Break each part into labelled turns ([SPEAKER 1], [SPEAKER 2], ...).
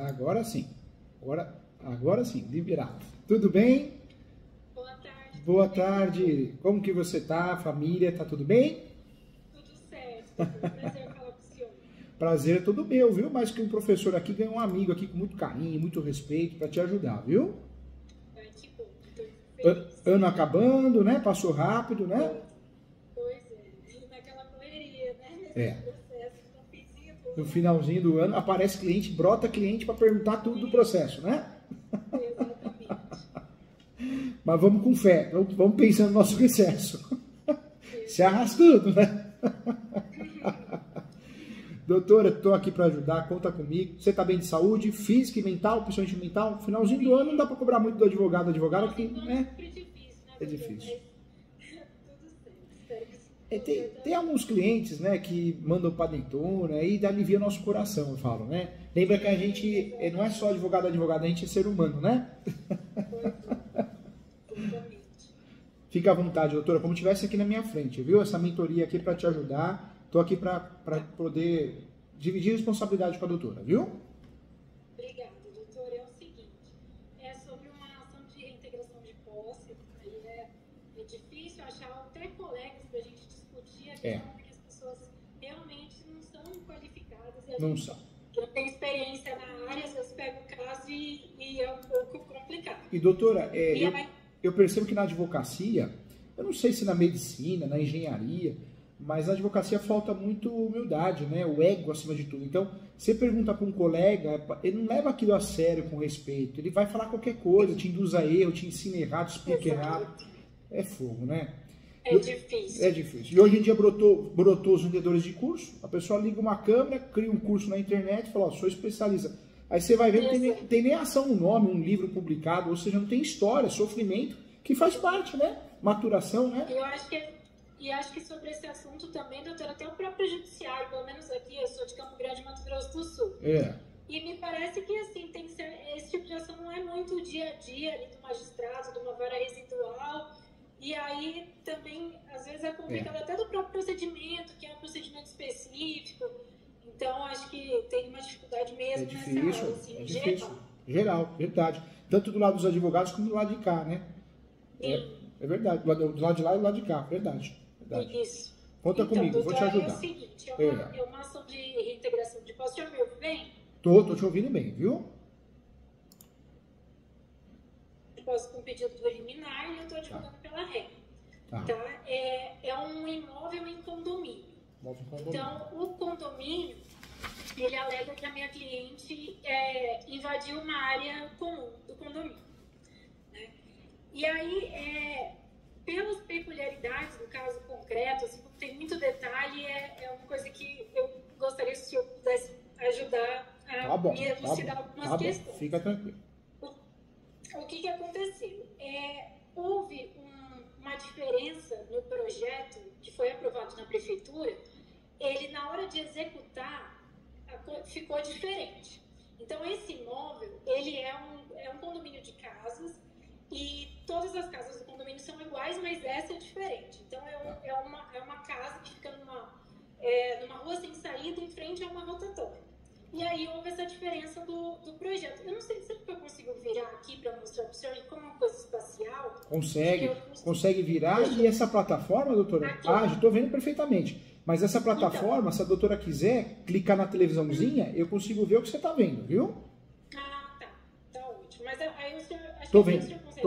[SPEAKER 1] Agora sim. Agora sim, liberado. Tudo bem?
[SPEAKER 2] Boa tarde.
[SPEAKER 1] Boa tarde. Como que você tá? Família, tá tudo bem?
[SPEAKER 2] Tudo certo. Prazer falar com o senhor.
[SPEAKER 1] Prazer é todo meu, viu? Mas que um professor aqui ganhou um amigo aqui com muito carinho, muito respeito para te ajudar, viu?
[SPEAKER 2] Ai, que bom. Estou feliz.
[SPEAKER 1] Ano acabando, né? Passou rápido, né?
[SPEAKER 2] Pois é. Naquela correria, né? Nesse
[SPEAKER 1] É.
[SPEAKER 2] processo, no finzinho do
[SPEAKER 1] No
[SPEAKER 2] ano.
[SPEAKER 1] finalzinho do ano aparece cliente, brota cliente para perguntar tudo do processo, né?
[SPEAKER 2] Exatamente.
[SPEAKER 1] Mas vamos com fé, vamos pensando no nosso recesso. Se arrastando, né? Doutora, estou aqui para ajudar, conta comigo. Você está bem de saúde, física e mental, principalmente mental? Finalzinho do ano não dá para cobrar muito do advogado, advogada que, né?
[SPEAKER 2] Sempre difícil, né?
[SPEAKER 1] É difícil.
[SPEAKER 2] Mas tudo certo. Espero que
[SPEAKER 1] Tem alguns clientes, né, que mandam para dentro, né, e alivia nosso coração, eu falo, né? Lembra que a gente não é só advogado, a gente é ser humano, né?
[SPEAKER 2] Totalmente.
[SPEAKER 1] Fica à vontade, doutora, como estivesse aqui na minha frente, viu? Essa mentoria aqui para te ajudar. Estou aqui para poder dividir a responsabilidade com a doutora, viu?
[SPEAKER 2] Obrigada, doutor. É o seguinte, é sobre uma ação de reintegração de posse. Aí é difícil achar até colegas para a gente discutir a questão, porque as pessoas realmente não são qualificadas. E a
[SPEAKER 1] Não
[SPEAKER 2] gente
[SPEAKER 1] são.
[SPEAKER 2] não tem experiência na área, às vezes pega o caso e é um pouco complicado.
[SPEAKER 1] E doutora,
[SPEAKER 2] E aí,
[SPEAKER 1] eu percebo que na advocacia, eu não sei se na medicina, na engenharia, mas na advocacia falta muito humildade, né? O ego acima de tudo. Então, você pergunta para um colega, ele não leva aquilo a sério, com respeito. Ele vai falar qualquer coisa, te induz a erro, te ensina errado, te explica errado. É fogo, né?
[SPEAKER 2] é difícil.
[SPEAKER 1] É difícil. E hoje em dia brotou os vendedores de curso. A pessoa liga uma câmera, cria um curso na internet e fala, ó, sou especialista. Aí você vai ver que não tem nem ação no nome, um livro publicado, ou seja, não tem história, sofrimento, que faz parte, né? Maturação, né?
[SPEAKER 2] E acho que sobre esse assunto também, doutora, até o próprio judiciário, pelo menos aqui, eu sou de Campo Grande, Mato Grosso do Sul.
[SPEAKER 1] É.
[SPEAKER 2] E me parece que, assim, tem que ser, esse tipo de ação não é muito o dia a dia ali do magistrado, de uma vara residual. E aí também, às vezes, é complicado até do próprio procedimento, que é um procedimento específico. Então, acho que tem uma dificuldade mesmo nessa área, assim,
[SPEAKER 1] é difícil. Geral, verdade. Tanto do lado dos advogados como do lado de cá, né? É verdade. Do lado de lá e do lado de cá, verdade.
[SPEAKER 2] Isso.
[SPEAKER 1] Conta
[SPEAKER 2] então,
[SPEAKER 1] comigo, vou te ajudar.
[SPEAKER 2] É o seguinte, é uma ação de reintegração de posse. Já me ouve bem?
[SPEAKER 1] Tô te ouvindo bem, viu?
[SPEAKER 2] Posso com pedido do liminar e eu estou advogando pela regra. Tá? É um imóvel em condomínio. Então, o condomínio, ele alega que a minha cliente invadiu uma área comum do condomínio. Né? E aí, pelas peculiaridades do caso concreto, assim, tem muito detalhe, é uma coisa que eu gostaria se o senhor pudesse ajudar a me elucidar algumas questões.
[SPEAKER 1] Fica tranquilo.
[SPEAKER 2] O que aconteceu? Houve uma diferença no projeto que foi aprovado na prefeitura. Ele, na hora de executar, ficou diferente. Então, esse imóvel, ele é um condomínio de casas e todas as casas do condomínio são iguais, mas essa é diferente. Então, é uma casa que fica numa rua sem saída, em frente a uma rotatória. E aí houve essa diferença do projeto. Eu não sei se eu consigo virar aqui para mostrar para o senhor como uma coisa espacial.
[SPEAKER 1] Consegue virar. E essa plataforma, doutora?
[SPEAKER 2] Aqui.
[SPEAKER 1] Já estou vendo perfeitamente. Mas essa plataforma, se a doutora quiser clicar na televisãozinha, eu consigo ver o que você está vendo, viu?
[SPEAKER 2] Ah, tá. Tá ótimo. Mas aí o senhor...
[SPEAKER 1] Estou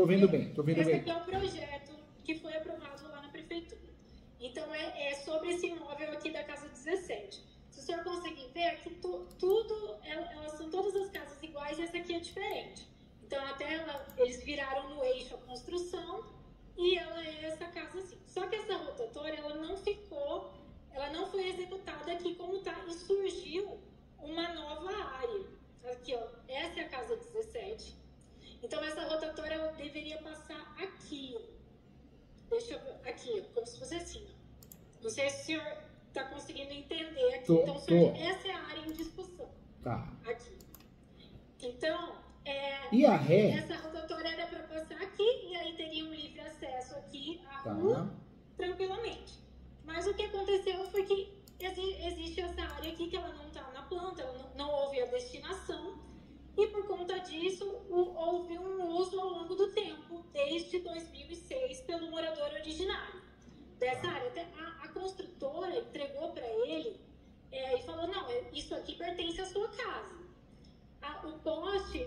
[SPEAKER 1] vendo bem.
[SPEAKER 2] Esse aqui é o projeto que foi aprovado lá na prefeitura. Então, é sobre esse imóvel aqui da Casa 17. Se o senhor conseguir ver, aqui elas são todas as casas iguais e essa aqui é diferente. Então, eles viraram no eixo a construção e ela é essa casa assim. Só que essa rotatória, ela não foi executada aqui como está e surgiu uma nova área. Aqui, ó, essa é a Casa 17. Então, essa rotatória ela deveria passar aqui, ó. Deixa eu ver, aqui, ó, como se fosse assim, ó. Não sei se o senhor está conseguindo entender aqui. Então, essa é a área em discussão.
[SPEAKER 1] Tá.
[SPEAKER 2] Aqui. Então,
[SPEAKER 1] e a ré?
[SPEAKER 2] Essa rotatória era para passar aqui e aí teria um livre acesso aqui à rua tranquilamente. Mas o que aconteceu foi que existe essa área aqui que ela não está na planta, não houve a destinação houve um uso ao longo do tempo, desde 2006, pelo morador originário dessa área. Até a construtora entregou para ele e falou, não, isso aqui pertence à sua casa. O poste,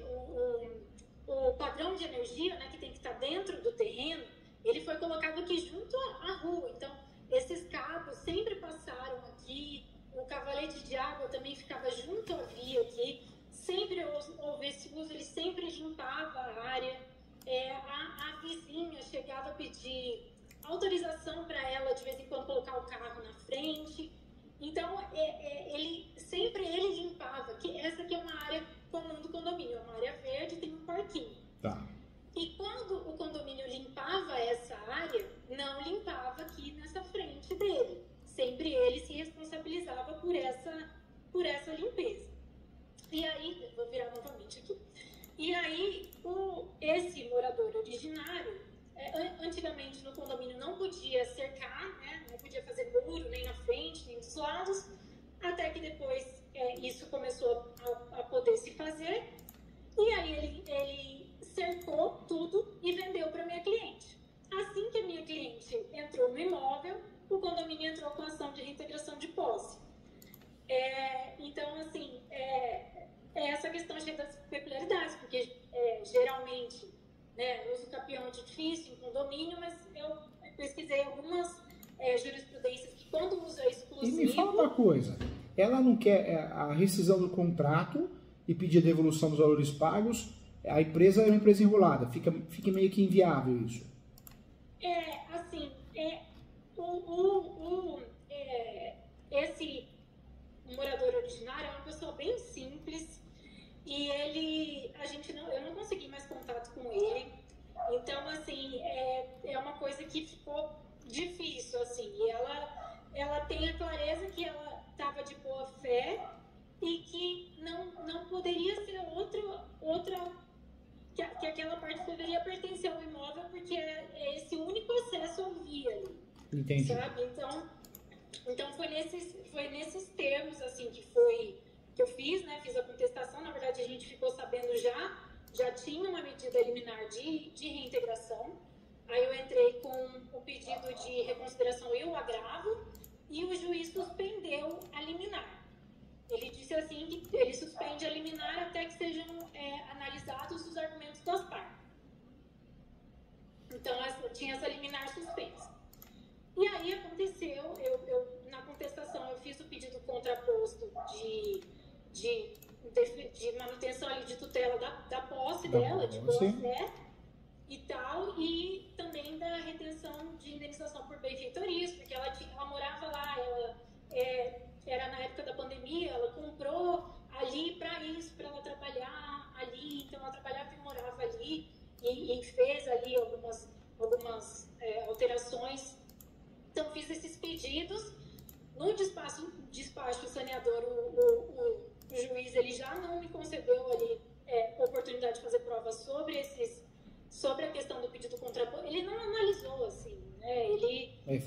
[SPEAKER 2] o padrão de energia, né, que tem que estar dentro do terreno, ele foi colocado aqui junto à rua. Então, esses cabos sempre passaram aqui, o cavalete de água também ficava junto à via aqui. Sempre houve esse uso, ele sempre limpava a área. A vizinha chegava a pedir autorização para ela, de vez em quando, colocar o carro na frente. Então, sempre ele limpava. Essa aqui é uma área comum do condomínio, é uma área verde, tem um parquinho.
[SPEAKER 1] Tá.
[SPEAKER 2] E quando o condomínio limpava essa área, não limpava aqui nessa frente dele. Sempre ele se responsabilizava por essa limpeza. E aí, vou virar novamente aqui. E aí, esse morador originário, antigamente no condomínio não podia cercar, né? Não podia fazer muro nem na frente, nem dos lados, até que depois isso começou a poder se fazer. E aí ele cercou tudo e vendeu para minha cliente. Assim que a minha cliente entrou no imóvel, o condomínio entrou com ação de reintegração de posse. Então, assim, essa questão cheia das peculiaridades, porque geralmente, né, uso capião é difícil em condomínio, mas eu pesquisei algumas jurisprudências que quando o uso é exclusivo...
[SPEAKER 1] E me fala uma coisa, ela não quer a rescisão do contrato e pedir a devolução dos valores pagos, a empresa é uma empresa enrolada, fica meio que inviável isso.
[SPEAKER 2] Esse morador originário é uma pessoa bem simples e eu não consegui mais contato com ele. Então, assim, é uma coisa que ficou difícil, assim. E ela tem a clareza que ela estava de boa fé e que não poderia ser outra que aquela parte poderia pertencer ao imóvel, porque é esse único acesso ao via ali.
[SPEAKER 1] Entendi.
[SPEAKER 2] Sabe? Então foi nesses termos, assim, que eu fiz, né? Fiz a contestação. Na verdade, a gente ficou sabendo já tinha uma medida liminar de reintegração. Aí eu entrei com o pedido de reconsideração e o agravo, e o juiz suspendeu a liminar. Ele disse assim que ele suspende a liminar até que sejam analisados os argumentos das partes. Então, tinha essa liminar suspensa. E aí aconteceu, na contestação, eu fiz o pedido contraposto de manutenção ali, de tutela da posse dela, de boa-fé e tal, e também da retenção de indenização por benfeitorias, porque ela morava lá, era na época da pandemia, ela comprou ali para isso, para ela trabalhar ali, então ela trabalhava e morava ali, e fez ali algumas alterações. Então fiz esses pedidos. No despacho saneador, o juiz ele já não me concedeu ali oportunidade de fazer provas sobre a questão do pedido contraposto. Ele não analisou assim, né?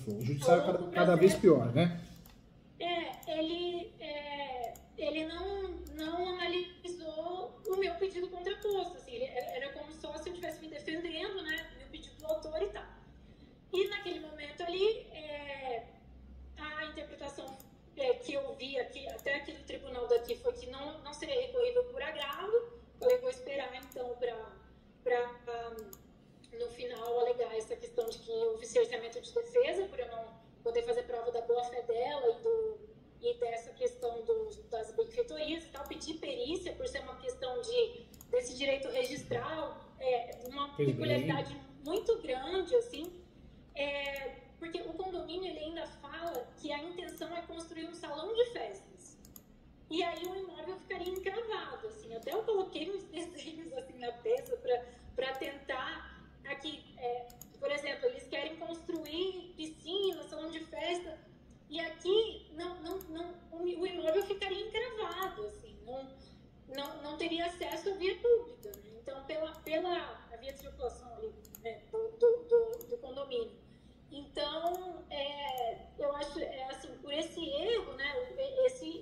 [SPEAKER 1] O judiciário cada vez pior, né?
[SPEAKER 2] Ele não analisou o meu pedido contraposto, assim, era como só se eu estivesse me defendendo, né, meu pedido do autor e tal. E naquele momento ali, a interpretação que eu vi aqui, até aqui do tribunal daqui, foi que não seria recorrível por agravo. Eu vou esperar então para no final alegar essa questão de que houve cerceamento de defesa, por eu não poder fazer prova da boa-fé dela e dessa questão das benfeitorias e tal, pedir perícia por ser uma questão desse direito registral, uma peculiaridade muito grande, assim, porque o condomínio ele ainda fala que a intenção é construir um salão de festas. E aí o imóvel ficaria encravado, assim. Até eu coloquei uns desenhos assim na peça para tentar aqui, por exemplo, eles querem construir piscina, salão de festa, e aqui o imóvel ficaria encravado, assim, não teria acesso à via pública, né? Então, pela a via de circulação ali, né, do condomínio. Então, eu acho, assim, por esse erro, né, esse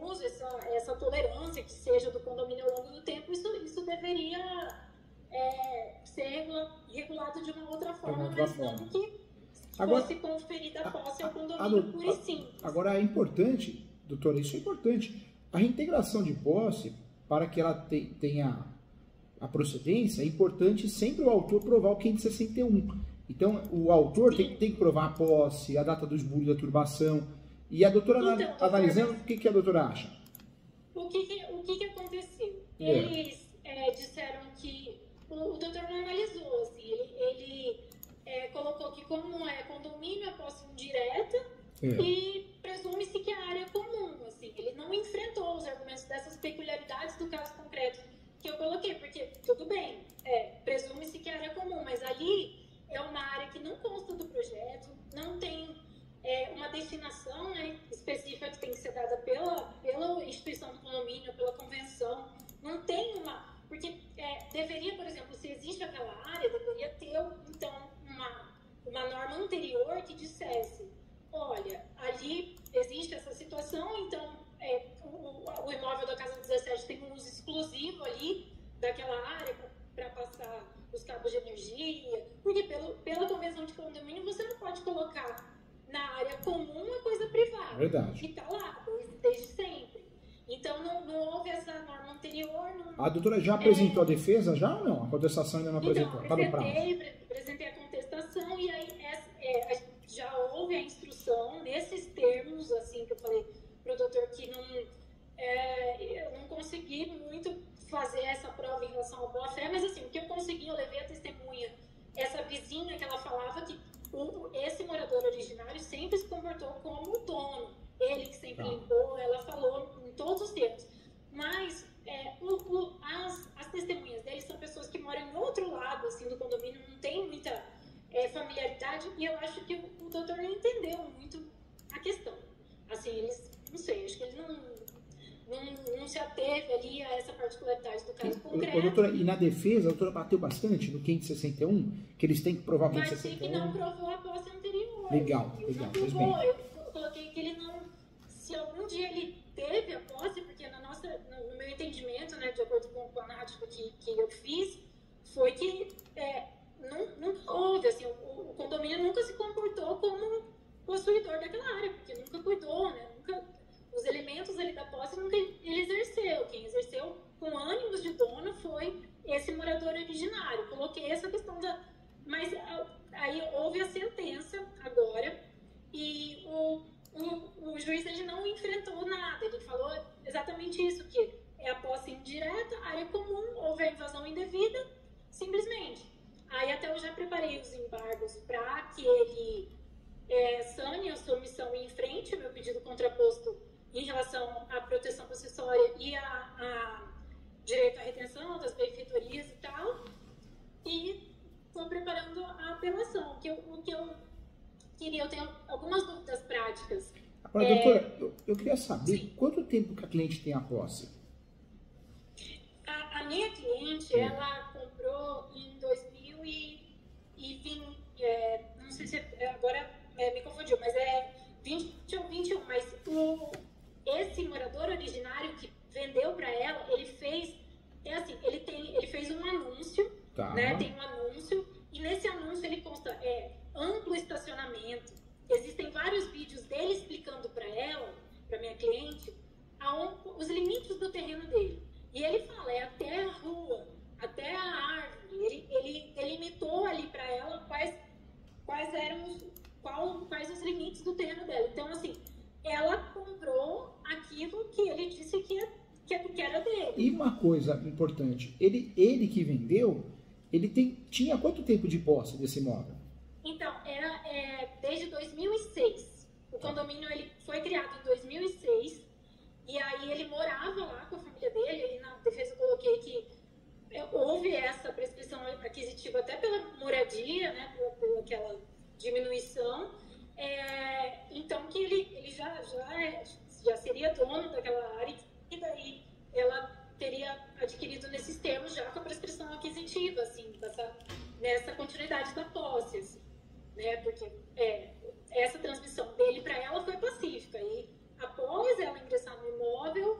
[SPEAKER 2] uso, essa tolerância que seja do condomínio ao longo do tempo, isso precisando que
[SPEAKER 1] agora,
[SPEAKER 2] fosse conferida a posse ao condomínio puro e simples.
[SPEAKER 1] Agora, é importante, doutora, isso é importante. A reintegração de posse, para que ela tenha a procedência, é importante sempre o autor provar o 561. Então, o autor tem que provar a posse, a data do esbulho da turbação. E a doutora, analisando, o que a doutora acha?
[SPEAKER 2] O que aconteceu? Eles disseram que o doutor não analisou, assim, ele colocou que como é condomínio, a posse indireta, e presume-se que a área é comum, assim, ele não enfrentou os argumentos dessas peculiaridades do caso concreto que eu coloquei, porque tudo bem, presume-se que a área é comum, mas ali é uma área que não consta do projeto, não tem uma destinação, né, específica que tem que ser dada pela instituição do condomínio, pela convenção, não tem uma... Porque deveria, por exemplo, se existe aquela área, deveria ter, então, uma norma anterior que dissesse, olha, ali existe essa situação, então o imóvel da Casa 17 tem um uso exclusivo ali daquela área para passar os cabos de energia, porque pela convenção de condomínio você não pode colocar na área comum a coisa privada.
[SPEAKER 1] Verdade.
[SPEAKER 2] Que está lá desde sempre. Então não houve essa norma anterior.
[SPEAKER 1] A doutora já apresentou a defesa já ou não? A contestação ainda não apresentou?
[SPEAKER 2] Então, apresentei a contestação e aí já houve a instrução nesses termos, assim, que eu falei para o doutor que eu não consegui muito fazer essa prova em relação ao boa-fé, mas assim, o que eu consegui, eu levei a testemunha, essa vizinha que ela falava que esse morador originário sempre se comportou como o dono, ele que sempre limpou, ela falou em todos os termos, mas as testemunhas dele são pessoas que moram em outro lado, assim, do condomínio, não tem muita familiaridade, e eu acho que o doutor não entendeu muito a questão, assim, eles, não sei, acho que ele não se ateve ali a essa particularidade do caso concreto.
[SPEAKER 1] Doutora, e na defesa, a doutora bateu bastante no 561, que eles têm que provar o 561?
[SPEAKER 2] Mas que não provou a posse anterior.
[SPEAKER 1] Legal.
[SPEAKER 2] Eu coloquei que ele não... Se algum dia ele teve a posse, porque no meu entendimento, né, de acordo com a narrativa que eu fiz, foi que nunca houve, assim, o condomínio nunca se comportou como possuidor daquela área, porque nunca cuidou, né, os elementos ali da posse nunca ele exerceu. Quem exerceu com ânimos de dono foi esse morador originário. Coloquei essa questão Mas aí houve a sentença agora e o juiz ele não enfrentou nada. Ele falou exatamente isso, que é a posse indireta, área comum, houve a invasão indevida, simplesmente. Aí até eu já preparei os embargos para que ele sane a sua omissão e enfrente o meu pedido contraposto em relação à proteção possessória e a direito à retenção das benfeitorias e tal, e estou preparando a apelação, o que eu queria, eu tenho algumas dúvidas práticas.
[SPEAKER 1] Agora, doutora, eu queria saber quanto tempo que a cliente tem a posse?
[SPEAKER 2] A minha cliente, ela comprou em 2020, não sei se agora me confundiu, mas 20 ou 21, mas esse morador originário que vendeu para ela, ele fez, ele fez um anúncio, né? Tem um anúncio, e nesse anúncio ele consta amplo estacionamento. Existem vários vídeos dele explicando para ela, para minha cliente, os limites do terreno dele. E ele fala, até a rua, até a árvore. Ele delimitou ali para ela quais os limites do terreno dela. Então, assim, ela comprou aquilo que ele disse que era dele.
[SPEAKER 1] E uma coisa importante, ele que vendeu, tinha quanto tempo de posse desse imóvel?
[SPEAKER 2] Então, era desde 2006. O condomínio ele foi criado em 2006, e aí ele morava lá com a família dele. Aí na defesa eu coloquei que houve essa prescrição aquisitiva até pela moradia, né, por aquela diminuição. Então, que ele já seria dono daquela área, e daí ela teria adquirido nesses termos já com a prescrição aquisitiva, assim, nessa continuidade da posse, assim, né? Porque essa transmissão dele para ela foi pacífica, e após ela ingressar no imóvel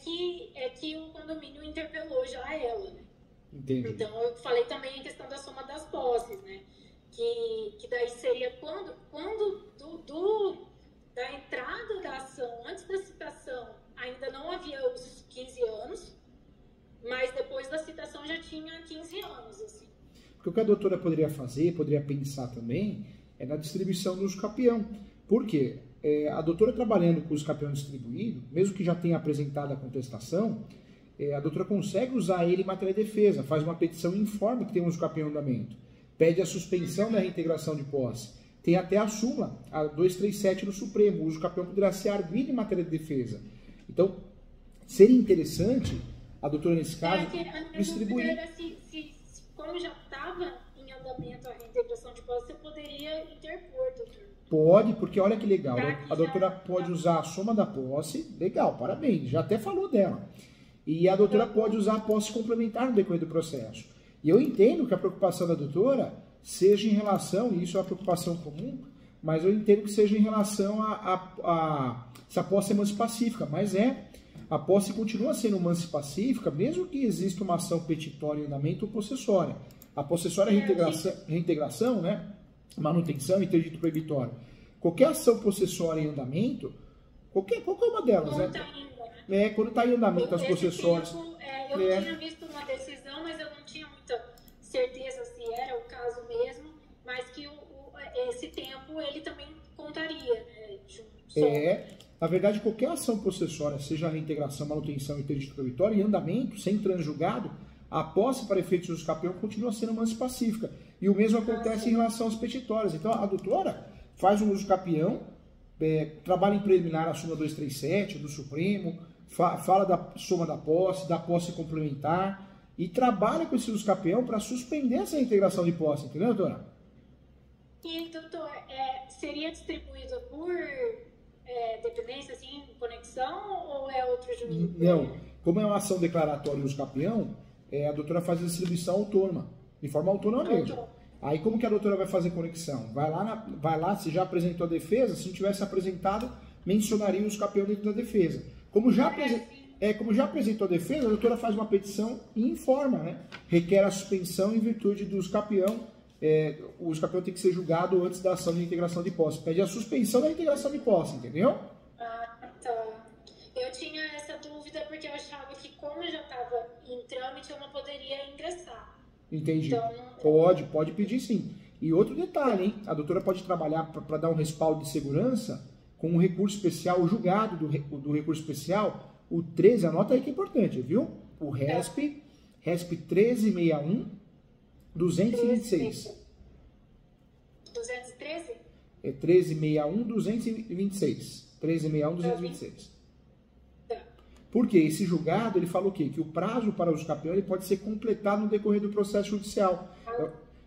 [SPEAKER 2] que o condomínio interpelou já ela, né?
[SPEAKER 1] Entendi.
[SPEAKER 2] Então eu falei também a questão da soma das posses, né? que daí seria quando da entrada da ação, antes da citação, ainda não havia os 15 anos, mas depois da citação já tinha 15 anos, assim.
[SPEAKER 1] Porque o que a doutora poderia fazer, poderia pensar também, é na distribuição do uso capião. Por quê? A doutora trabalhando com o uso capião distribuído, mesmo que já tenha apresentado a contestação, a doutora consegue usar ele em matéria de defesa, faz uma petição e informa que tem um uso capião em andamento, pede a suspensão da reintegração de posse. Tem até a súmula, a 237 do Supremo, o uso capião poderá ser arguido em matéria de defesa. Então, seria interessante a doutora, nesse caso, distribuir.
[SPEAKER 2] Como já estava em andamento a reintegração de posse, você poderia interpor, doutor?
[SPEAKER 1] Pode, porque olha que legal, a doutora pode usar a soma da posse, legal, parabéns, já até falou dela. E a doutora pode usar a posse complementar no decorrer do processo. E eu entendo que a preocupação da doutora seja em relação, e isso é uma preocupação comum, mas eu entendo que seja em relação se a posse é mansa e pacífica, mas a posse continua sendo mansa e pacífica, mesmo que exista uma ação petitória em andamento ou possessória. A possessória é reintegração, né? Manutenção e interdito proibitório. Qualquer ação possessória em andamento, qualquer uma delas,
[SPEAKER 2] quando
[SPEAKER 1] né?
[SPEAKER 2] Tá indo, né?
[SPEAKER 1] Quando está em andamento as possessórias.
[SPEAKER 2] Eu tinha visto uma decisão, mas eu não tinha muita certeza se era o caso mesmo, mas que esse tempo ele também contaria, né?
[SPEAKER 1] Na verdade, qualquer ação possessória, seja a reintegração, manutenção e interdito proibitório, em andamento, sem transjugado, a posse para efeitos de uso capião continua sendo mansa e pacífica. E o mesmo acontece em relação aos petitórios. Então, a doutora faz um uso capião, trabalha em preliminar a súmula 237 do Supremo, fala da soma da posse complementar, e trabalha com esse uso capião para suspender essa reintegração de posse, entendeu, doutora?
[SPEAKER 2] E, doutor, seria distribuído por dependência, assim, conexão, ou é outro juiz?
[SPEAKER 1] Não. Como é uma ação declaratória e uso capião, a doutora faz a distribuição autônoma, de forma autônoma mesmo. Aí como que a doutora vai fazer conexão? Vai lá, se já apresentou a defesa, se não tivesse apresentado, mencionaria o uso capião dentro da defesa. Como já apresentou a defesa, a doutora faz uma petição e informa, né? Requer a suspensão em virtude do uso capião. O uso capião tem que ser julgado antes da ação de integração de posse. Pede a suspensão da integração de posse, entendeu?
[SPEAKER 2] Ah, tá. Eu tinha essa dúvida porque eu achava que como eu já estava em trâmite, eu não poderia ingressar.
[SPEAKER 1] Entendi.
[SPEAKER 2] Então,
[SPEAKER 1] Pode pedir sim. E outro detalhe, hein? A doutora pode trabalhar para dar um respaldo de segurança com um recurso especial, o julgado do recurso especial, o 13, anota aí que é importante, viu? O RESP 1361 226.
[SPEAKER 2] 213?
[SPEAKER 1] 1361 226. 1361 226. Porque esse julgado, ele fala o quê? Que o prazo para o uso capião ele pode ser completado no decorrer do processo judicial.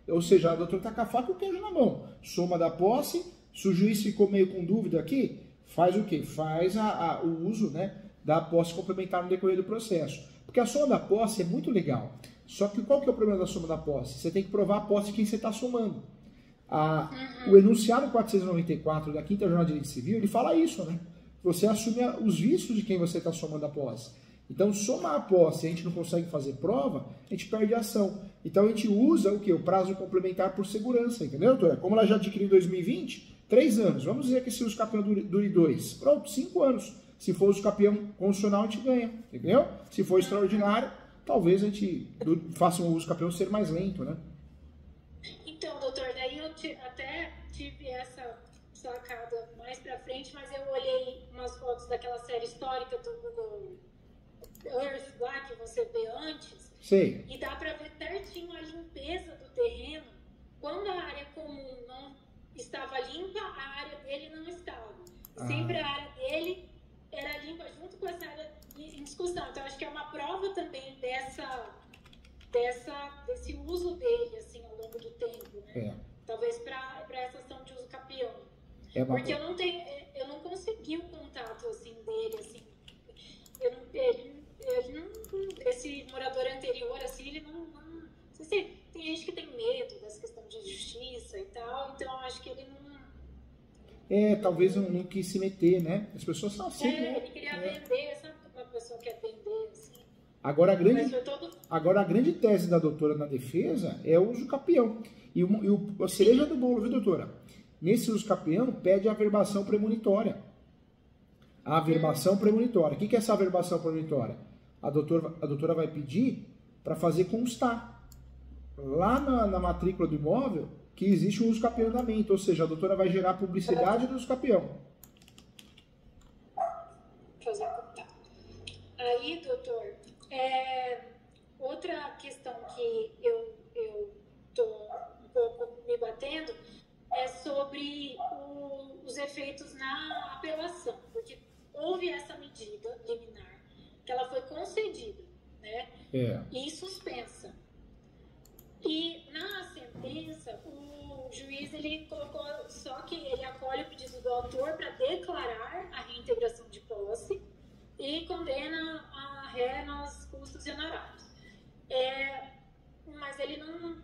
[SPEAKER 1] Ou seja, a doutora está com a faca e o queijo na mão. Soma da posse, se o juiz ficou meio com dúvida aqui, faz o quê? Faz o uso, né, da posse complementar no decorrer do processo. Porque a soma da posse é muito legal. Só que qual que é o problema da soma da posse? Você tem que provar a posse de quem você está somando. O enunciado 494 da 5ª Jornada de Direito Civil, ele fala isso, né? Você assume os vícios de quem você está somando a posse. Então, somar a posse, a gente não consegue fazer prova, a gente perde a ação. Então, a gente usa o quê? O prazo complementar por segurança, entendeu, doutora? Como ela já adquiriu em 2020, 3 anos. Vamos dizer que esse uso capião dure 2. Pronto, 5 anos. Se for uso capião constitucional, a gente ganha, entendeu? Se for extraordinário, talvez a gente faça um uso capião ser mais lento, né?
[SPEAKER 2] Então, doutor, daí eu até tive essa sacada mais pra frente, mas eu olhei umas fotos daquela série histórica do Google Earth lá, que você vê antes.
[SPEAKER 1] Sei.
[SPEAKER 2] E dá pra ver certinho a limpeza do terreno. Quando a área comum não estava limpa, a área dele não estava. Sempre a área dele era limpa junto com essa área em discussão. Então, acho que é uma prova também desse uso dele, assim, ao longo do tempo, né? Talvez para essa ação de uso capião. Porque eu não consegui o contato, assim, dele, assim. Esse morador anterior, assim, ele não sei se tem gente que tem medo dessa questão de justiça e tal, então acho que ele não...
[SPEAKER 1] talvez não quis se meter, né? As pessoas são assim, né?
[SPEAKER 2] Ele queria vender, sabe uma pessoa quer vender, assim?
[SPEAKER 1] Agora a grande tese da doutora na defesa é o uso capião. E a cereja do bolo, viu, doutora? Nesse uso capião, pede a averbação premonitória. A averbação premonitória. O que é essa averbação premonitória? A doutora vai pedir para fazer constar lá na matrícula do imóvel que existe um uso capião em andamento. Ou seja, a doutora vai gerar publicidade do uso capião.
[SPEAKER 2] Aí, doutor, outra questão que eu tô um pouco me batendo é sobre os efeitos na apelação, porque houve essa medida liminar, que ela foi concedida, né? E suspensa. E na sentença, o juiz ele colocou só que ele acolhe o pedido do autor para declarar a reintegração de posse e condena a ré nos custos e honorários. Mas ele não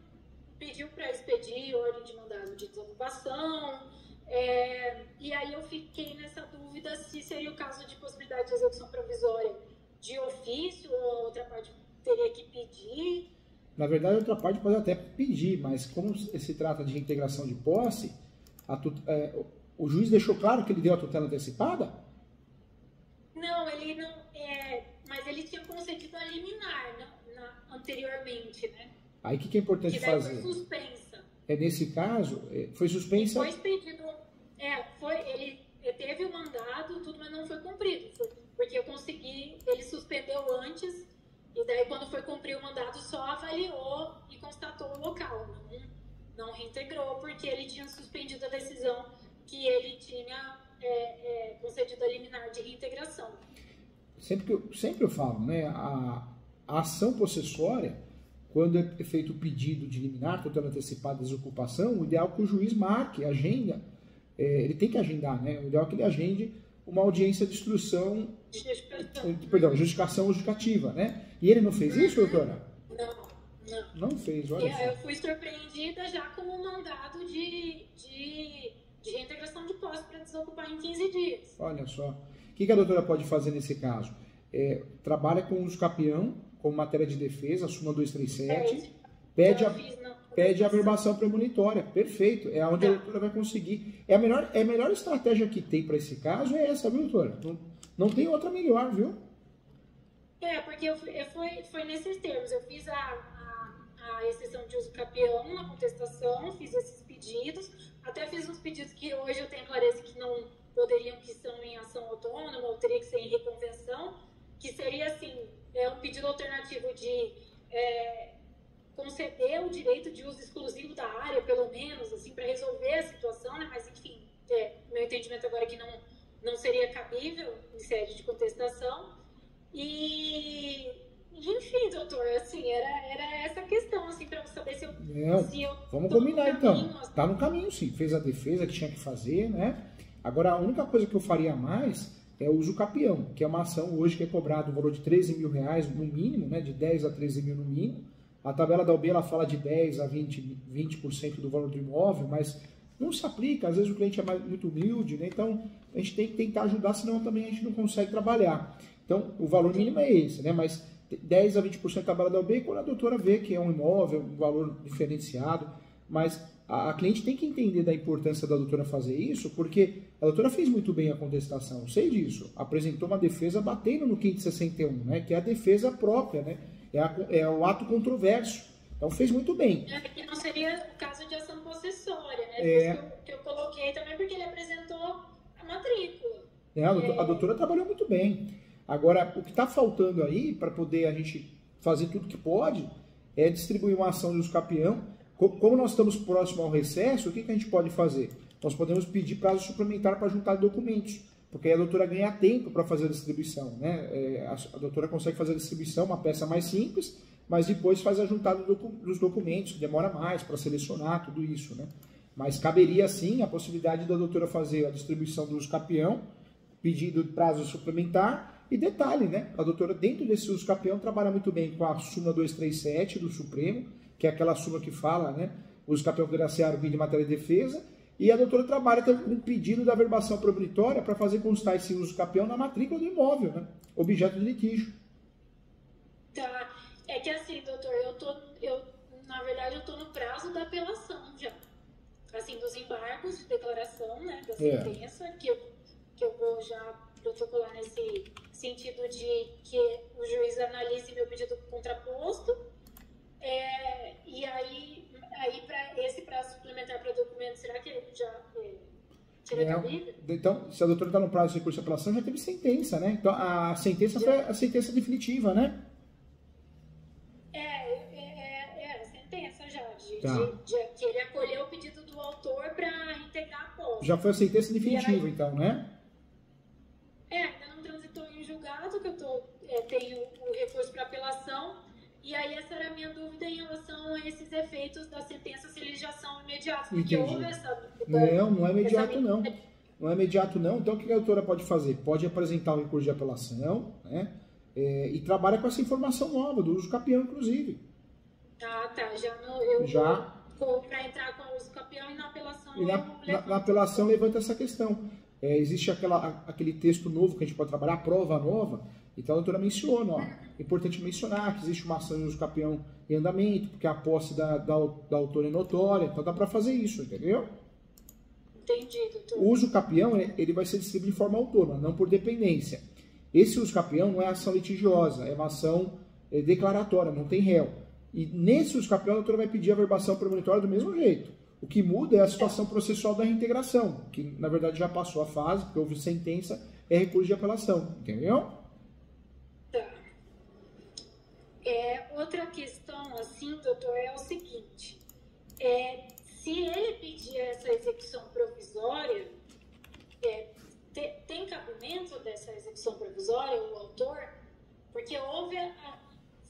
[SPEAKER 2] pediu para expedir ordem de mandado de desocupação, e aí eu fiquei nessa dúvida se seria o caso de possibilidade de execução provisória de ofício ou a outra parte teria que pedir.
[SPEAKER 1] Na verdade, a outra parte pode até pedir, mas como se trata de reintegração de posse, o juiz deixou claro que ele deu a tutela antecipada?
[SPEAKER 2] Não, ele não. Mas ele tinha concedido a liminar anteriormente, né?
[SPEAKER 1] Aí o que é importante fazer?
[SPEAKER 2] Foi suspensa.
[SPEAKER 1] Nesse caso, foi suspensa.
[SPEAKER 2] Foi expedido. Ele teve o mandado, tudo, mas não foi cumprido. Porque ele suspendeu antes, e daí quando foi cumprir o mandado, só avaliou e constatou o local. Não reintegrou, porque ele tinha suspendido a decisão que ele tinha concedido a liminar de reintegração. Sempre
[SPEAKER 1] eu falo, né? A ação possessória, quando é feito o pedido de liminar, tutela antecipada, desocupação, o ideal é que o juiz marque, agenda, ele tem que agendar, né? O ideal é que ele agende uma audiência de instrução, justificação justificativa, né? E ele não fez isso, doutora? Não fez, olha só.
[SPEAKER 2] Eu fui surpreendida já com o mandado de reintegração de posse para desocupar em 15 dias.
[SPEAKER 1] Olha só. O que a doutora pode fazer nesse caso? Trabalha com o uso capião, como matéria de defesa, a súmula 237, pede a averbação premonitória. Perfeito. É onde a doutora vai conseguir. A melhor estratégia que tem para esse caso é essa, viu, doutora? Não tem outra melhor, viu?
[SPEAKER 2] Porque foi nesses termos. Eu fiz a exceção de uso capião na contestação, fiz esses pedidos, até fiz uns pedidos que hoje eu tenho clareza que não poderiam, que são em ação autônoma, ou teria que ser em reconvenção, que seria assim, um pedido alternativo de conceder o direito de uso exclusivo da área, pelo menos, assim, para resolver a situação, né? Mas enfim, meu entendimento agora é que não seria cabível em sede de contestação. E enfim, doutor, assim, era essa questão, assim, para saber se eu
[SPEAKER 1] vamos combinar então. Assim. Tá no caminho, sim. Fez a defesa que tinha que fazer, né? Agora, a única coisa que eu faria mais é o uso capião, que é uma ação hoje que é cobrado o valor de R$13 mil no mínimo, né? De 10 a 13 mil no mínimo. A tabela da OB ela fala de 10 a 20% do valor do imóvel, mas não se aplica. Às vezes o cliente é muito humilde, né? Então a gente tem que tentar ajudar, senão também a gente não consegue trabalhar. Então o valor mínimo é esse, né? Mas 10 a 20% da tabela da OB, quando a doutora vê que é um imóvel, um valor diferenciado, mas a cliente tem que entender da importância da doutora fazer isso, porque a doutora fez muito bem a contestação, sei disso, apresentou uma defesa batendo no 561, né, que é a defesa própria, né, é o ato controverso, então fez muito bem.
[SPEAKER 2] Que não seria o caso de ação possessória, né, que eu coloquei também porque ele apresentou a matrícula.
[SPEAKER 1] A doutora trabalhou muito bem. Agora, o que está faltando aí, para poder a gente fazer tudo que pode, é distribuir uma ação de uso capião. Como nós estamos próximo ao recesso, o que a gente pode fazer? Nós podemos pedir prazo suplementar para juntar documentos, porque aí a doutora ganha tempo para fazer a distribuição, né? A doutora consegue fazer a distribuição, uma peça mais simples, mas depois faz a juntada dos documentos, que demora mais para selecionar tudo isso, né? Mas caberia, sim, a possibilidade da doutora fazer a distribuição do uso capião, pedido de prazo suplementar. E detalhe, né? A doutora, dentro desse uso capião, trabalha muito bem com a súmula 237 do Supremo, que é aquela súmula que fala, né? O uso capião poderá ser árbitro de matéria de defesa. E a doutora trabalha com um pedido da averbação premonitória para fazer constar esse uso capião na matrícula do imóvel, né? Objeto de litígio.
[SPEAKER 2] Tá. É que assim, doutor, na verdade, eu tô no prazo da apelação já. Assim, dos embargos de declaração, né, da sentença, que eu vou já protocolar nesse sentido de que o juiz analise meu pedido contraposto. E aí para esse prazo suplementar para documento, será que já seria cabível?
[SPEAKER 1] Então, se a doutora está no prazo de recurso de apelação, já teve sentença, né? Então, a sentença foi a sentença definitiva, né?
[SPEAKER 2] A sentença já, de que ele acolheu o pedido do autor para integrar a posse.
[SPEAKER 1] Já foi a sentença definitiva, aí, então, né?
[SPEAKER 2] Ainda não transitou em julgado, que eu tenho o recurso para apelação, e aí essa era a minha dúvida em relação a esses efeitos da sentença, se eles já são imediatos, porque houve essa...
[SPEAKER 1] Não é imediato não. Não é imediato não, então o que a doutora pode fazer? Pode apresentar o recurso de apelação, né? E trabalha com essa informação nova, do uso capião, inclusive.
[SPEAKER 2] Ah, tá, para entrar com o uso capião e na apelação...
[SPEAKER 1] Na apelação levanta essa questão. Existe aquele texto novo que a gente pode trabalhar, a prova nova, então a doutora menciona, é importante mencionar que existe uma ação de uso capião em andamento, porque a posse da autora é notória, então dá para fazer isso, entendeu?
[SPEAKER 2] Entendi, doutor.
[SPEAKER 1] O uso capião, ele vai ser distribuído de forma autônoma, não por dependência. Esse uso capião não é ação litigiosa, é uma ação declaratória, não tem réu. E nesse uso capião, a doutora vai pedir a verbação premonitória do mesmo jeito. O que muda é a situação processual da reintegração, que na verdade já passou a fase, porque houve sentença, é recurso de apelação, entendeu?
[SPEAKER 2] Tá. Outra questão, assim, doutor, é o seguinte, se ele pedir essa execução provisória, tem cabimento dessa execução provisória, o autor? Porque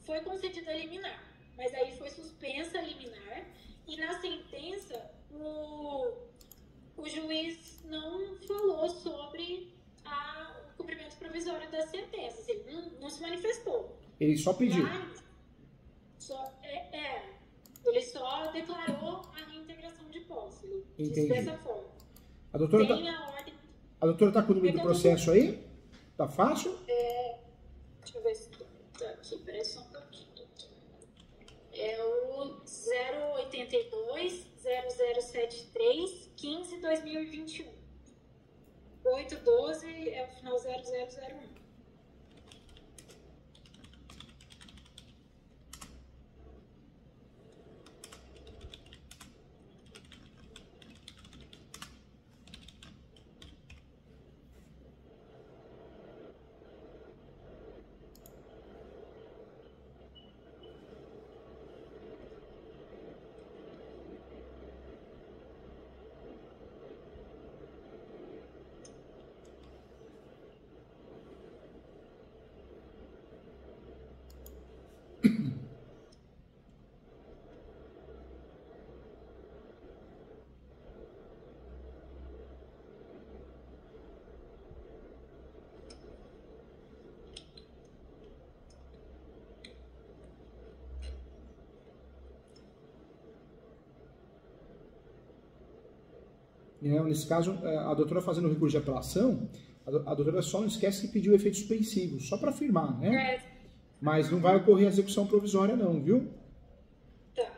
[SPEAKER 2] foi concedida a liminar, mas aí foi suspensa a liminar, e na sentença, o juiz não falou sobre o cumprimento provisório das sentenças. Ele não se manifestou.
[SPEAKER 1] Ele só pediu.
[SPEAKER 2] Ele só declarou a reintegração de posse. Ele
[SPEAKER 1] Entendi.
[SPEAKER 2] disse dessa forma.
[SPEAKER 1] A doutora está com o número do processo aí? Tá fácil?
[SPEAKER 2] Deixa eu ver se tá aqui. Peraí só um pouquinho. É o 082 0073 15 2021. 812 é o final 0001.
[SPEAKER 1] Nesse caso, a doutora fazendo o recurso de apelação, a doutora só não esquece que pediu efeito suspensivo, só para afirmar, né? Mas não vai ocorrer a execução provisória não, viu?
[SPEAKER 2] Tá.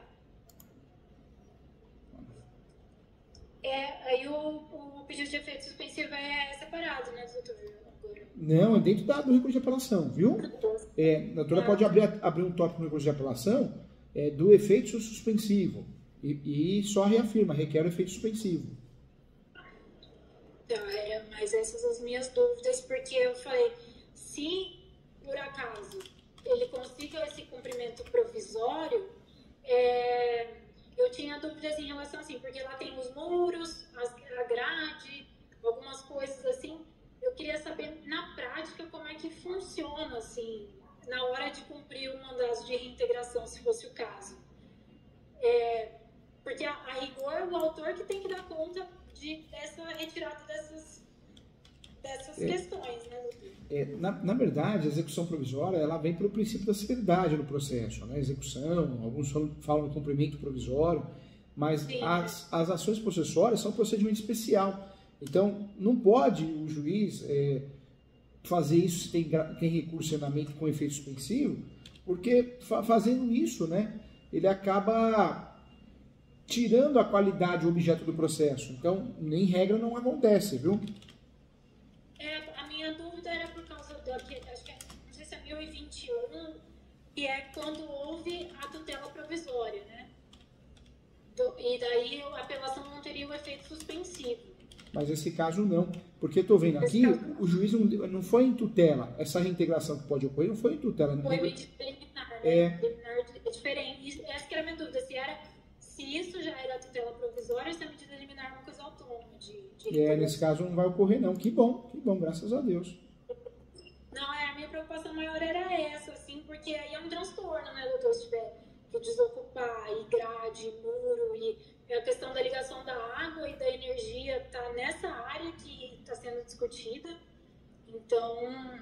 [SPEAKER 2] Aí o pedido de efeito suspensivo é separado, né, doutor?
[SPEAKER 1] Não, é dentro do recurso de apelação, viu? A doutora pode abrir um tópico no recurso de apelação do efeito suspensivo e só reafirma, requer o efeito suspensivo.
[SPEAKER 2] Mas essas são as minhas dúvidas, porque eu falei, se por acaso ele consiga esse cumprimento provisório, eu tinha dúvidas em relação assim, porque lá tem os muros, a grade, algumas coisas assim. Eu queria saber na prática como é que funciona assim, na hora de cumprir o mandato de reintegração, se fosse o caso. Porque a rigor o autor que tem que dar conta dessa retirada dessas questões, né, doutor?
[SPEAKER 1] Na verdade, a execução provisória ela vem pelo princípio da celeridade no processo, né? Execução, alguns falam em cumprimento provisório, mas as ações processuárias são um procedimento especial. Então, não pode o juiz fazer isso se tem recurso em andamento com efeito suspensivo, Porque fazendo isso, né, ele acaba tirando a qualidade do objeto do processo. Então, nem regra não acontece, viu?
[SPEAKER 2] A minha dúvida era por causa do, acho que não sei se é 1021, que é quando houve a tutela provisória, né? E daí a apelação não teria o efeito suspensivo.
[SPEAKER 1] Mas nesse caso não, porque estou vendo aqui, o juiz não foi em tutela, essa reintegração que pode ocorrer não foi em tutela.
[SPEAKER 2] Foi liminar, né? Liminar é diferente. Essa que era a minha dúvida, se isso já era tutela provisória, se a medida liminar é uma coisa autônoma
[SPEAKER 1] nesse caso não vai ocorrer não, que bom, graças a Deus.
[SPEAKER 2] Não, a minha preocupação maior era essa, assim, porque aí é um transtorno, né, doutor, se tiver que desocupar, e grade, e muro, e a questão da ligação da água e da energia está nessa área que está sendo discutida. Então,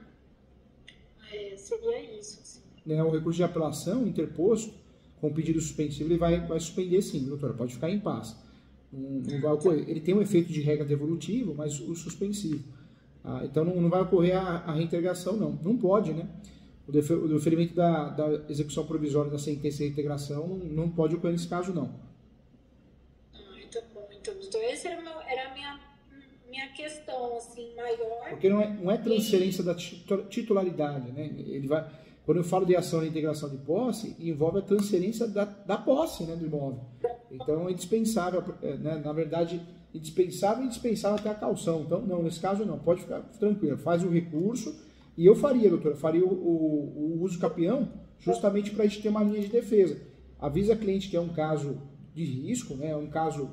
[SPEAKER 2] seria isso. Assim.
[SPEAKER 1] O recurso de apelação interposto com pedido suspensivo, ele vai suspender sim, doutora, pode ficar em paz. Não vai ocorrer. Ele tem um efeito de regra devolutivo, mas o suspensivo. Então não vai ocorrer a reintegração, não. Não pode, né? O deferimento da execução provisória da sentença de reintegração não pode ocorrer nesse caso, não.
[SPEAKER 2] Então, essa era a minha questão, assim, maior.
[SPEAKER 1] Porque não é transferência da titularidade, né? Quando eu falo de ação de integração de posse, envolve a transferência da posse, né, do imóvel. Então, é indispensável, né? Na verdade, indispensável até a caução. Então, não, nesse caso não, pode ficar tranquilo. Faz o recurso e eu faria, doutora, o uso capião justamente para a gente ter uma linha de defesa. Avisa a cliente que é um caso de risco, né?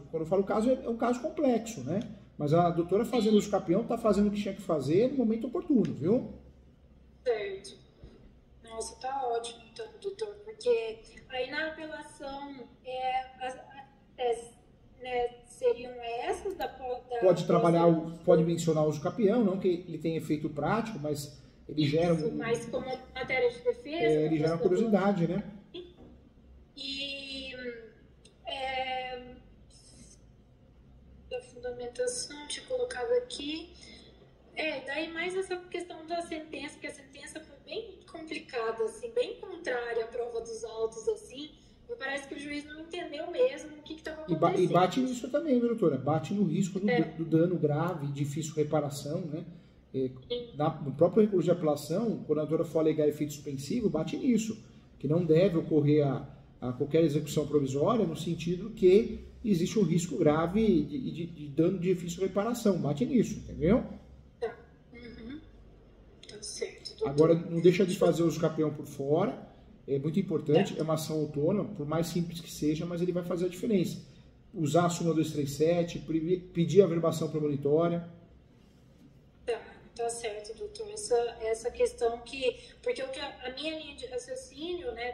[SPEAKER 1] Quando eu falo caso, é um caso complexo, né? Mas a doutora fazendo uso capião está fazendo o que tinha que fazer no momento oportuno, viu?
[SPEAKER 2] Certo. Nossa, tá ótimo, então, doutor, porque aí na apelação seriam essas da
[SPEAKER 1] pode trabalhar, pode mencionar o uso capião, não que ele tenha efeito prático, mas ele gera...
[SPEAKER 2] Mas como matéria de defesa...
[SPEAKER 1] ele gera uma curiosidade, né?
[SPEAKER 2] Da fundamentação, tinha colocado aqui. Daí mais essa questão da sentença, que a sentença foi bem complicada, assim, bem contrária à prova dos autos, assim. Me parece que o juiz não entendeu mesmo o que estava acontecendo.
[SPEAKER 1] E bate nisso também, viu, doutora? Bate no risco do dano grave, difícil reparação, né? No próprio recurso de apelação, quando a doutora for alegar efeito suspensivo, bate nisso, que não deve ocorrer a qualquer execução provisória, no sentido que existe um risco grave de dano de difícil reparação. Bate nisso, entendeu?
[SPEAKER 2] Tá. Tá certo, doutor.
[SPEAKER 1] Agora, não deixa de fazer o uso capião por fora. É muito importante, é uma ação autônoma, por mais simples que seja, mas ele vai fazer a diferença. Usar a súmula 237, pedir a verbação premonitória.
[SPEAKER 2] Tá certo, doutor. Essa questão porque a minha linha de raciocínio, né,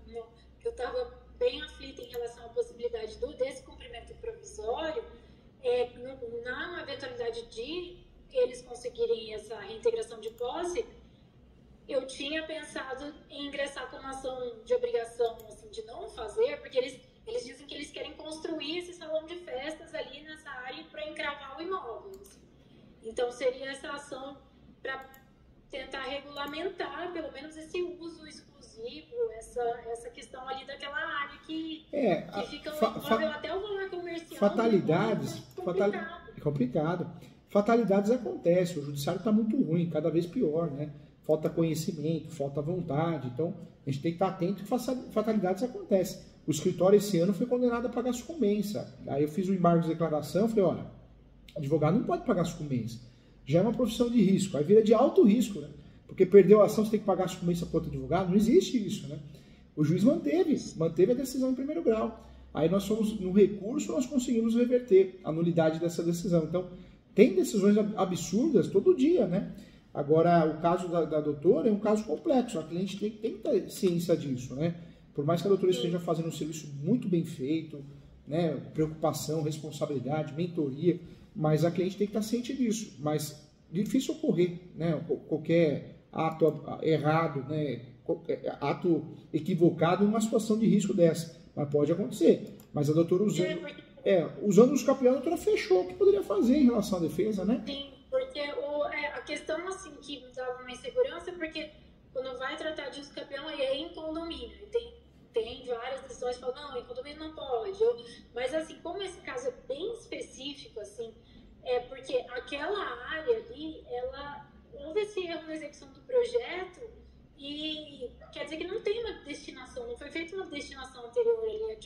[SPEAKER 2] que eu estava bem aflita em relação à possibilidade desse cumprimento provisório, na eventualidade de eles conseguirem essa reintegração de posse, eu tinha pensado em ingressar com uma ação de obrigação, assim, de não fazer, porque eles dizem que eles querem construir esse salão de festas ali nessa área para encravar o imóvel. Assim. Então, seria essa ação para tentar regulamentar, pelo menos, esse uso exclusivo, essa questão ali daquela área que fica um imóvel até o valor comercial.
[SPEAKER 1] Fatalidades, é complicado. Fatalidades acontecem, o judiciário está muito ruim, cada vez pior, né? Falta conhecimento, falta vontade. Então, a gente tem que estar atento que fatalidades acontecem. O escritório esse ano foi condenado a pagar sucumbência. Aí eu fiz o embargo de declaração, falei, olha, advogado não pode pagar sucumbência. Já é uma profissão de risco, aí vira de alto risco, né? Porque perdeu a ação, você tem que pagar sucumbência para outro advogado. Não existe isso, né? O juiz manteve a decisão em primeiro grau. Aí nós fomos, no recurso, nós conseguimos reverter a nulidade dessa decisão. Então, tem decisões absurdas todo dia, né? Agora, o caso da doutora é um caso complexo, a cliente tem que ter ciência disso, né? Por mais que a doutora esteja fazendo um serviço muito bem feito, né? Preocupação, responsabilidade, mentoria, mas a cliente tem que estar ciente disso. Mas difícil ocorrer, né? Qualquer ato errado, né? Ato equivocado em uma situação de risco dessa, mas pode acontecer. Mas a doutora usando os capiões, a doutora fechou o que poderia fazer em relação à defesa, né?
[SPEAKER 2] Sim, porque a questão assim que me dava uma insegurança, porque quando vai tratar de usucapião, aí é em condomínio. Tem várias decisões que falam, não, em condomínio não pode. Mas, assim, como esse caso é bem específico, assim, é porque aquela área ali, houve esse erro na execução do projeto e quer dizer que não tem uma destinação, não foi feita uma destinação anterior ali,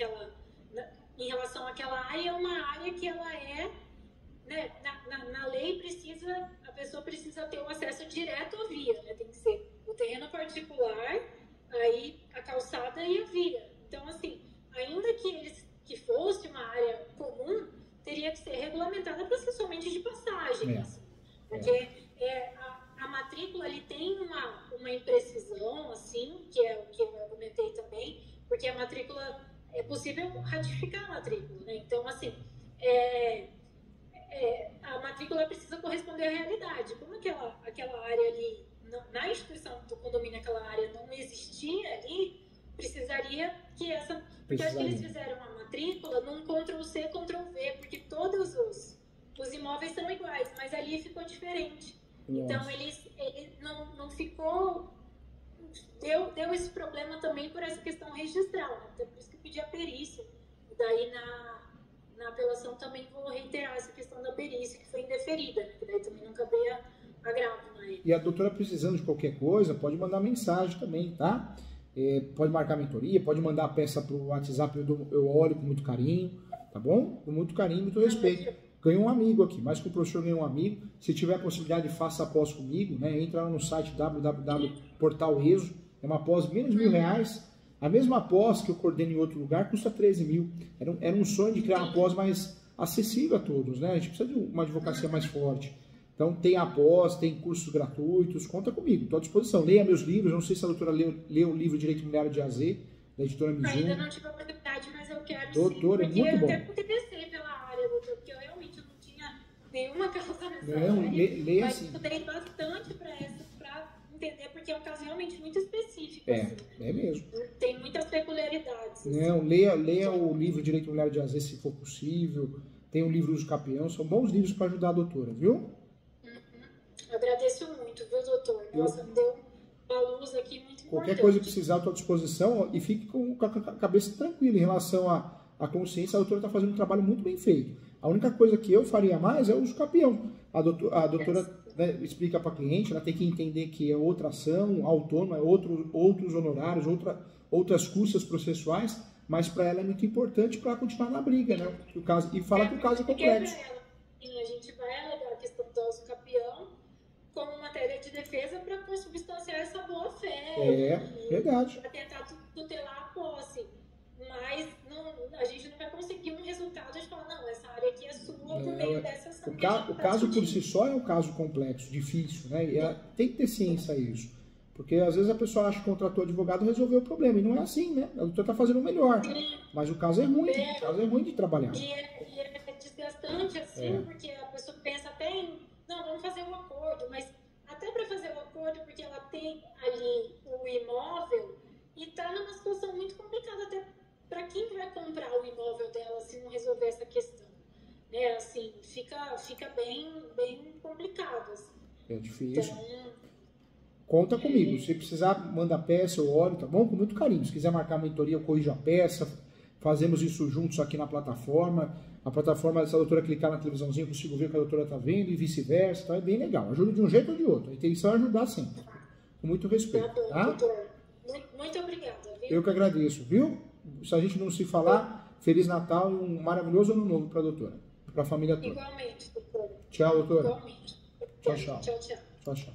[SPEAKER 2] em relação àquela área, é uma área que ela é, né, na lei a pessoa precisa ter o acesso direto à via, né, tem que ser o terreno particular, aí a calçada e a via. Então, assim, ainda que fosse uma área comum, teria que ser regulamentada para ser somente de passagem, assim, porque a matrícula ali tem uma imprecisão, assim, que é o que eu argumentei também, porque a matrícula, é possível ratificar a matrícula, né? Então, assim, a matrícula precisa corresponder à realidade. Como aquela área ali, na instituição do condomínio, aquela área não existia ali, precisaria que porque acho que eles fizeram a matrícula num Ctrl+C, Ctrl+V, porque todos os imóveis são iguais, mas ali ficou diferente. Nossa. Então, ele não ficou... Deu esse problema também por essa questão registral, né? Então, por isso que eu pedi a perícia. Daí, na apelação, também vou reiterar essa questão da perícia, que foi indeferida, né? Que daí também não cabia agravo na época.
[SPEAKER 1] E a doutora, precisando de qualquer coisa, pode mandar mensagem também, tá? Pode marcar mentoria, pode mandar a peça pro WhatsApp, eu olho com muito carinho, tá bom? Com muito carinho, muito respeito. Ganhou um amigo aqui, mais que o professor ganhou um amigo. Se tiver a possibilidade, faça a pós comigo, né? Entra lá no site www.portaleso, é uma pós de menos de R$1.000. A mesma pós que eu coordeno em outro lugar custa 13 mil. Era um sonho de criar uma pós mais acessível a todos, né? A gente precisa de uma advocacia mais forte. Então tem a pós, tem cursos gratuitos, conta comigo, estou à disposição. Leia meus livros, não sei se a doutora leu o livro Direito Imobiliário de AZ, da editora Mizuno.
[SPEAKER 2] Ainda não tive a oportunidade, mas eu quero
[SPEAKER 1] doutora,
[SPEAKER 2] sim,
[SPEAKER 1] é muito bom.
[SPEAKER 2] Eu até me interessei pela área, doutor, porque eu realmente não tinha nenhuma causa nessa
[SPEAKER 1] não,
[SPEAKER 2] área.
[SPEAKER 1] Leia
[SPEAKER 2] mas
[SPEAKER 1] sim.
[SPEAKER 2] eu estudei bastante para entender, porque é um caso realmente muito específico.
[SPEAKER 1] Assim. É mesmo.
[SPEAKER 2] Tem muitas peculiaridades.
[SPEAKER 1] Não,
[SPEAKER 2] assim.
[SPEAKER 1] leia o livro Direito Imobiliário de AZ, se for possível. Tem o livro Usucapião, são bons livros para ajudar a doutora, viu?
[SPEAKER 2] Agradeço muito, viu, doutor? Nossa, me deu uma luz aqui muito importante.
[SPEAKER 1] Qualquer coisa que precisar, estou à disposição, e fique com a cabeça tranquila em relação à consciência. A doutora está fazendo um trabalho muito bem feito. A única coisa que eu faria mais é o usucapião. A doutora né, explica para a cliente, ela tem que entender que é outra ação autônoma, outros honorários, outras custas processuais, mas para ela é muito importante para continuar na briga, né? E falar que o caso é complexo.
[SPEAKER 2] A gente vai alegar a questão do usucapião como matéria de defesa para consubstanciar essa boa-fé.
[SPEAKER 1] Verdade.
[SPEAKER 2] Para tentar tutelar a posse. Mas a gente não vai conseguir um resultado de falar, não, essa área aqui é sua por meio dessa ação.
[SPEAKER 1] O caso por si só é um caso complexo, difícil, né? E tem que ter ciência a isso. Porque às vezes a pessoa acha que contratou advogado e resolveu o problema. E não é assim, né? A doutora está fazendo o melhor. Sim. Mas o caso é ruim. O caso é ruim de trabalhar.
[SPEAKER 2] E é desgastante, assim, porque a pessoa pensa até em, não, vamos fazer um acordo, mas até para fazer o acordo, porque ela tem ali o imóvel e está numa situação muito complicada até para quem vai comprar o imóvel dela se não resolver essa questão, né? Assim, fica bem complicado. Assim.
[SPEAKER 1] É difícil. Então, conta comigo. Se precisar, manda a peça, eu olho, tá bom? Com muito carinho. Se quiser marcar a mentoria, eu corrijo a peça. Fazemos isso juntos aqui na plataforma. A plataforma, se a doutora clicar na televisãozinha, eu consigo ver o que a doutora está vendo e vice-versa. Então é bem legal. Ajuda de um jeito ou de outro. A intenção é ajudar sempre. Com muito respeito.
[SPEAKER 2] Tá bom,
[SPEAKER 1] tá?
[SPEAKER 2] doutor. Muito obrigada. Viu?
[SPEAKER 1] Eu que agradeço, viu? Se a gente não se falar, Feliz Natal e um maravilhoso Ano Novo para a doutora. Para a família toda.
[SPEAKER 2] Igualmente, doutora.
[SPEAKER 1] Tchau, doutora.
[SPEAKER 2] Igualmente.
[SPEAKER 1] Tchau, tchau.
[SPEAKER 2] Tchau, tchau.
[SPEAKER 1] Tchau, tchau.